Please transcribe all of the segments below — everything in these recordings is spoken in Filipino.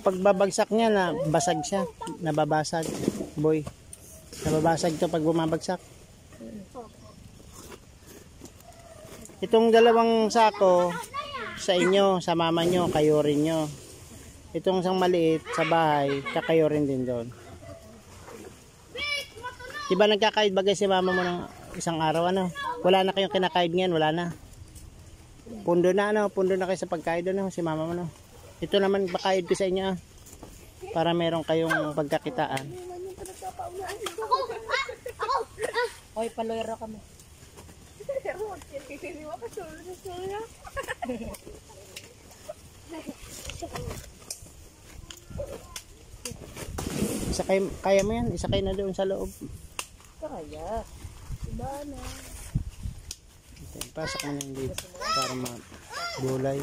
pagbabagsak niya na basag siya, nababasag, boy. Nababasag to pag bumabagsak. Itong dalawang sako sa inyo, sa mama nyo, kayo rin nyo. Itong isang maliit sa bahay, kakayo rin din doon. Diba nagkakaid bagay si mama mo ng isang araw, ano? Wala na kayong kinakaid ngayon, wala na. Pundo na, ano? Pundo na kayo sa pagkaid, ano? Si mama mo, no? Ito naman, pakaid ko sa inyo, ah. Para meron kayong pagkakitaan. Hoy, paloyro kami. Isakay, kaya mo yan? Isakay na doon sa loob. Kaya. Diba na? Okay, pasok mo na yung dito para magulay.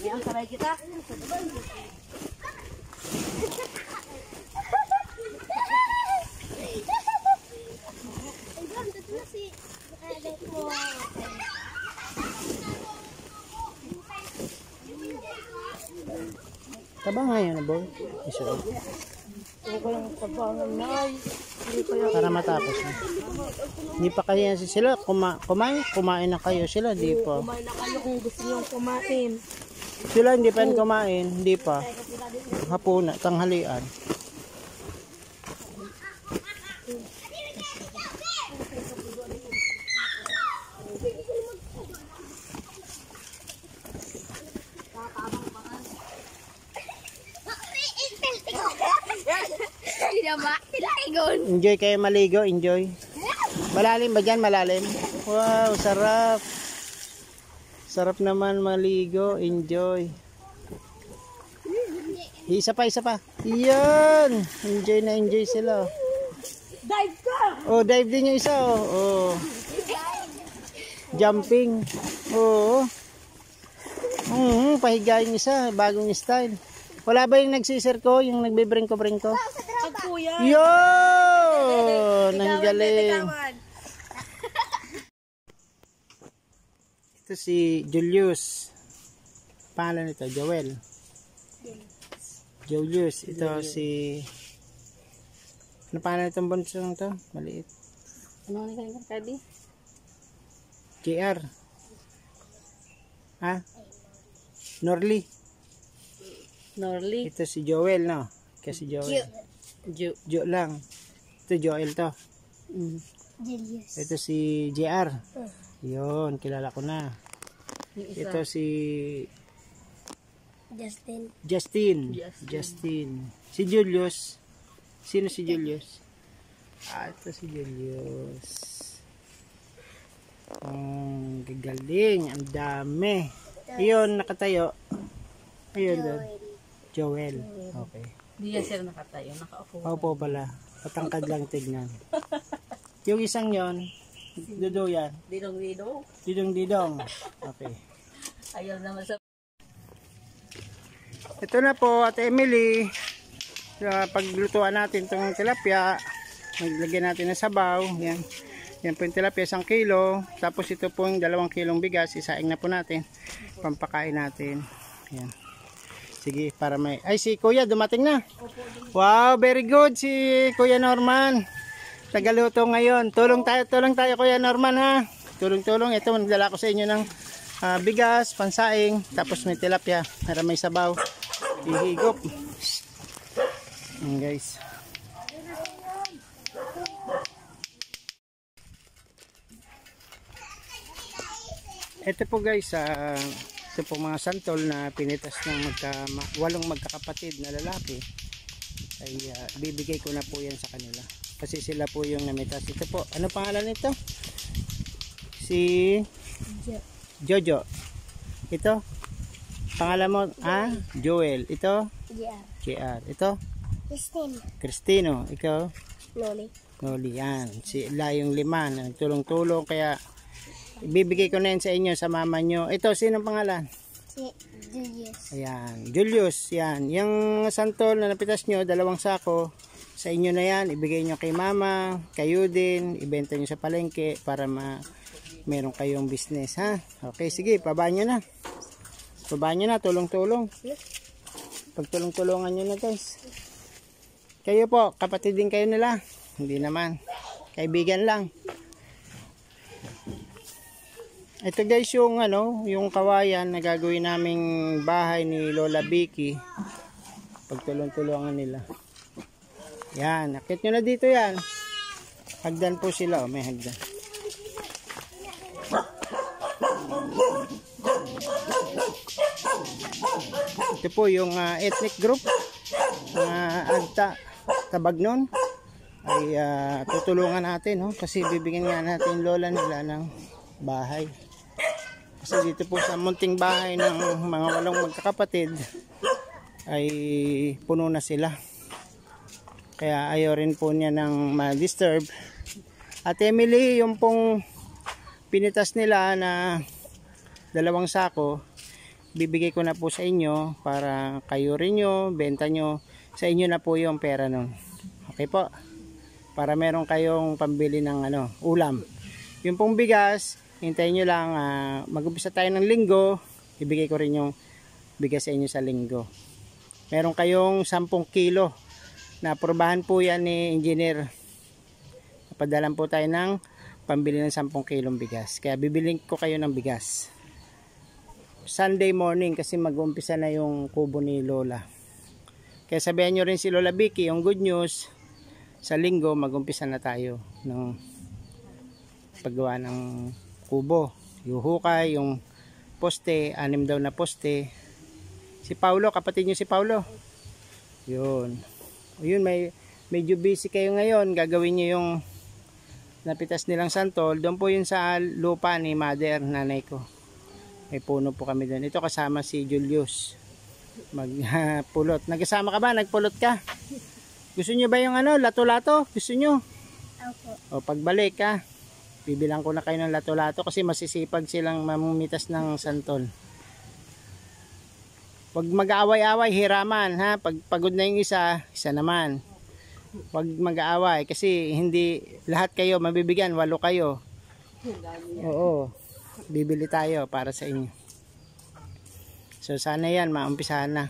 May ang sabay kita. Taba nga yun, boy. Iso. Huwag ko yung tabangan na ay. Para matapos na. Hindi pa kaya sila kumain na kayo sila, di pa. Kumain na kayo kung gusto nyo kumain. Sila hindi pa kumain, hindi pa. Hapon, tanghalian. Enjoy kayo maligo, enjoy. Malalim ba dyan? Malalim? Wow, sarap. Sarap naman maligo, enjoy. Isa pa, isa pa. Yan! Enjoy na enjoy sila. Dive ka! Oh, dive din yung isa, oh. Oh. Jumping. Oo. Pahiga yung isa, bagong style. Wala ba yung nagsisirko, yung nagbe-brinko-brinko? Kuya. Yun! Ang galing. Ito si Julius. Pangalan nito, Joel. Julius. Ito si... Ano pangalan itong bonsong ito? Maliit. Ano nga yung Kirby? JR. Ha? Norly. Norly. Ito si Joel, no? Kasi Joel. Jo lang. Ito Joel to. Julius. Ito si JR. Yun, kilala ko na. Ito si Justin. Si Julius. Sino si Julius? Ito si Julius. Ang gagaling. Ang dami. Ayun, nakatayo. Ayun doon. Joel. Okay. Hindi yan sila nakatayo. Nakaupo. Opo pala. Patangkad lang tignan. Yung isang yon, Dodo yan. Didong-didong. Didong-didong. Okay. Ayaw naman sa... Ito na po, Ate Emily. Paglutuan natin itong tilapia, maglagyan natin ng sabaw. Yan. Yan po yung tilapia, 1 kilo. Tapos ito po yung 2 kilong bigas. Isaing na po natin. Pampakain natin. Yan. Sige, para may... Ay, si Kuya, dumating na. Wow, very good si Kuya Norman. Tagaluto ngayon. Tulong tayo Kuya Norman, ha. Tulong-tulong. Ito, nagdala ko sa inyo ng bigas, pansaing. Tapos may tilapia. Para may sabaw. Ihigop. Guys. Ito po guys, ito po mga santol na pinitas ng 8 magkakapatid na lalaki. Ay bibigay ko na po yan sa kanila. Kasi sila po yung namitas. Ito po, ano pangalan nito? Si Jojo. Ito, pangalan mo, Joel. Ito? JR. Ito? Cristino. Ikaw? Noli. Yan. Sila yung 5 na nagtulong-tulong. Kaya ibibigay ko na yan sa inyo, sa mama nyo. Ito, sino pangalan? Si Julius. Ayan, Julius. Yan. Yung santol na napitas nyo, 2 sako. Sa inyo na yan, ibigay nyo kay mama, kayo din, ibenta nyo sa palengke para meron kayong business, ha? Okay, sige, pabaan nyo na. Pabaan nyo na, tulong-tulong. Pagtulong-tulungan nyo na, guys. Kayo po, kapatid din kayo nila. Hindi naman. Kaibigan lang. Ito guys yung yung kawayan na gagawin naming bahay ni Lola Vicky. Pagtulong-tulungan nila. Yan, akit nyo na dito yan. Hagdan po sila, may hagdan. Ito po yung ethnic group na Agta Tabagnon ay tutulungan natin, no? Kasi bibigyan nga natin lola nila ng bahay. Kasi dito po sa munting bahay ng mga 8 magkakapatid ay puno na sila. Kaya ayaw rin po niya ng ma-disturb. At Emily, yung pong pinitas nila na 2 sako, bibigay ko na po sa inyo para kayo rin nyo, benta nyo. Sa inyo na po yung pera nun. Okay po? Para meron kayong pambili ng ulam. Yung pong bigas, hintayin nyo lang, mag-umpisa tayo ng linggo, ibigay ko rin yung bigas sa inyo sa linggo. Meron kayong 10 kilo na aprobahan po yan ni engineer. Napadalan po tayo ng pambili ng 10 kilong bigas. Kaya bibiling ko kayo ng bigas. Sunday morning kasi mag-umpisa na yung kubo ni Lola. Kaya sabihan nyo rin si Lola Vicky, yung good news, sa linggo mag-umpisa na tayo ng paggawa ng kubo. Yung hukay, yung poste, 6 daw na poste. Si Paulo, kapatid nyo si Paulo. Yun. Yun, medyo busy kayo ngayon. Gagawin nyo yung napitas nilang santol. Doon po yun sa lupa ni mother, nanay ko. May puno po kami doon. Ito kasama si Julius. Magpulot. Nagsama ka ba? Nagpulot ka? Gusto nyo ba yung lato-lato? Gusto nyo? Opo. O pagbalik ha. Bibilang ko na kayo ng lato-lato kasi masisipag silang mamumitas ng santol. Huwag mag-aaway-aaway, hiraman ha. Pag pagod na yung isa naman. Huwag mag-aaway kasi hindi lahat kayo mabibigyan, 8 kayo. Oo. Bibili tayo para sa inyo. So sana yan, maumpisahan na.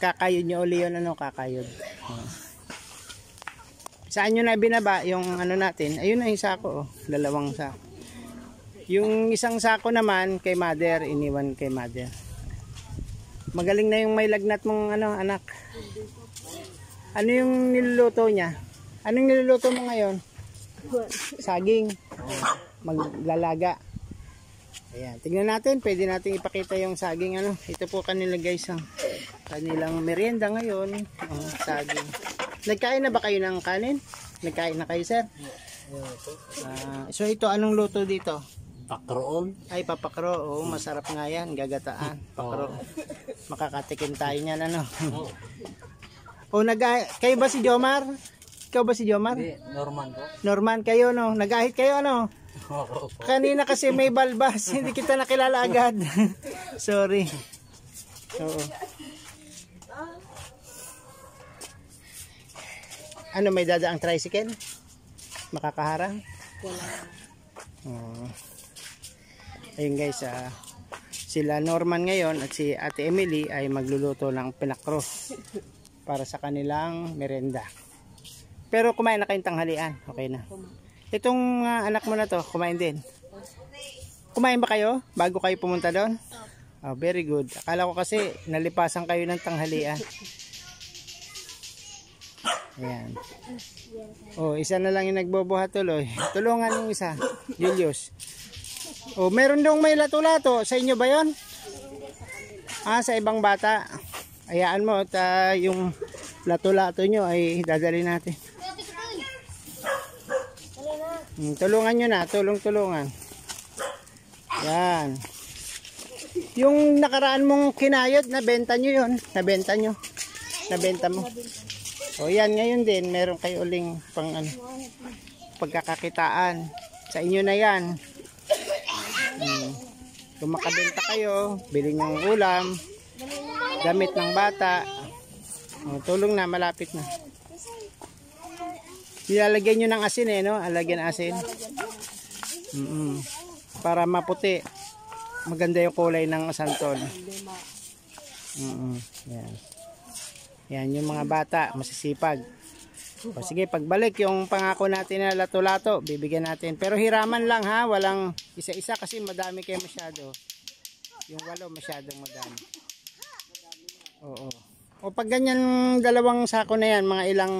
Kakayod nyo uli yun, kakayod. Saan nyo na binaba yung natin? Ayun na yung sako, 2 sako. Yung isang sako naman kay mother, iniwan kay mother. Magaling na yung may lagnat mong anak. Ano yung niluluto niya? Anong niluluto mo ngayon? Saging. Maglalaga. Ayan, tignan natin, pwede natin ipakita yung saging Ito po kanila guys, kanilang merienda ngayon, saging. Nagkain na ba kayo ng kanin? Nagkain na kayo, sir? So ito, anong luto dito? Pakroon. Ay, papakro. Oo, masarap nga yan. Gagataan. Pakro. Makakatikim tayo niyan, kayo ba si Jomar? Ikaw ba si Jomar? Hindi, Norman po. Norman, kayo, nag-ahit kayo, Kanina kasi may balbas. Hindi kita nakilala agad. Sorry. Oo. May dadaang tricycle? Makakaharang? Wala. Ayun guys, sila Norman ngayon at si Ate Emily ay magluluto ng pinakro para sa kanilang merenda. Pero kumain na kayong tanghalian, okay na. Itong anak mo na to, kumain din. Kumain ba kayo bago kayo pumunta doon? Oh, very good. Akala ko kasi nalipasan kayo ng tanghalian. Ayan. Oh, isa na lang yung nagbobuhat tuloy. Tulungan yung isa, Julius. Oh, meron dong may lato-lato. Sa inyo ba yon? Sa ibang bata. Ayaan mo at yung lato-lato nyo ay dadali natin. Tulungan nyo na. Tulungan. Yan. Yung nakaraan mong kinayod, nabenta nyo yun. Nabenta mo. O yan, ngayon din. Meron kayo uling pang pagkakakitaan. Sa inyo na yan. Kung makabenta kayo, bili nyo ng ulam, damit ng bata. Tulong na, malapit na. Nilalagyan nyo ng asin eh, no? Alagyan asin. Para maputi. Maganda yung kulay ng santol. Yan. Yan yung mga bata, masisipag. O sige, pagbalik yung pangako natin na lato-lato, bibigyan natin. Pero hiraman lang ha, walang isa-isa kasi madami kayo masyado. Yung 8 masyadong madami. Oo. O pag ganyan dalawang sako na yan, mga ilang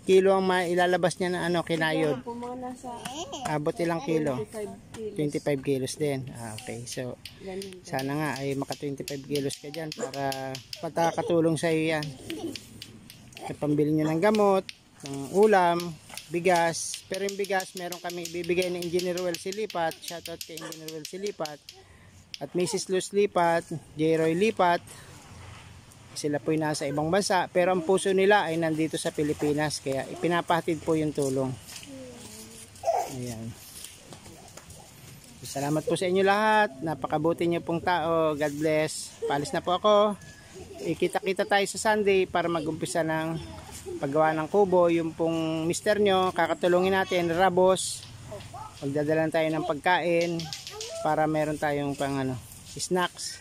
kilo ang mailalabas niya na kinayod. Abot ilang kilo? 25 kilos din. Okay. So, sana nga ay maka 25 kilos ka dyan para patakatulong sa iyo yan. Pambili nyo ng gamot, ng ulam, bigas. Pero yung bigas, meron kami ibibigay ng Engineer Well Silipat. Shoutout kay Engineer Well Silipat. At Mrs. Luz Lipat, J. Roy Lipat. Sila po yung nasa ibang bansa. Pero ang puso nila ay nandito sa Pilipinas. Kaya ipinapahatid po yung tulong. Ayan. Salamat po sa inyo lahat. Napakabuti nyo pong tao. God bless. Paalis na po ako. Ikita-kita tayo sa Sunday para mag-umpisa ng paggawa ng kubo. Yung pong mister nyo, kakatulungin natin, Rabos. Magdadalan tayo ng pagkain para meron tayong pang snacks,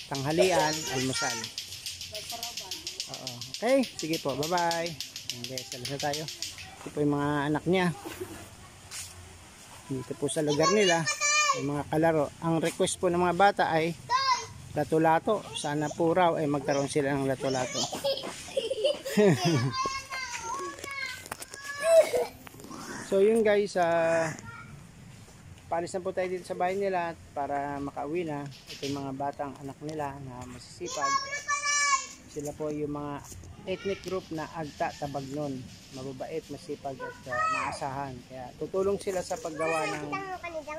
tanghalian, almusal. Okay, sige po, bye-bye. Okay, salas na tayo. Ito po yung mga anak niya. Dito po sa lugar nila, yung mga kalaro. Ang request po ng mga bata ay lato-lato. Sana po raw ay magkaroon sila ng lato-lato. So yun guys, paalis na po tayo dito sa bahay nila para makauwi na. Ito yung mga batang anak nila na masisipag. Sila po yung mga ethnic group na Agta Tabagnon. Mababait, masipag at maasahan. Kaya tutulong sila sa paggawa ng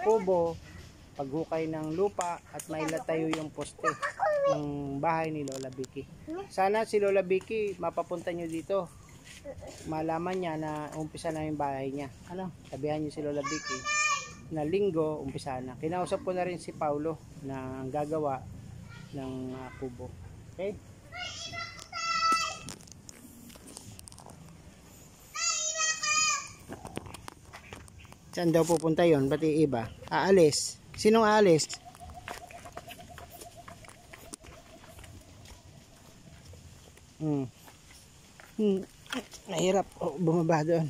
kubo, paghukay ng lupa at mailatayo yung poste ng bahay ni Lola Vicky. Sana si Lola Vicky mapapunta nyo dito. Malaman niya na umpisa na yung bahay niya. Sabihan nyo si Lola Vicky na linggo umpisa na. Kinausap ko na rin si Paulo na gagawa ng kubo. Okay? Saan daw pupunta yon? Pati iba. Aalis. Sinong aalis? Nahirap bumaba doon.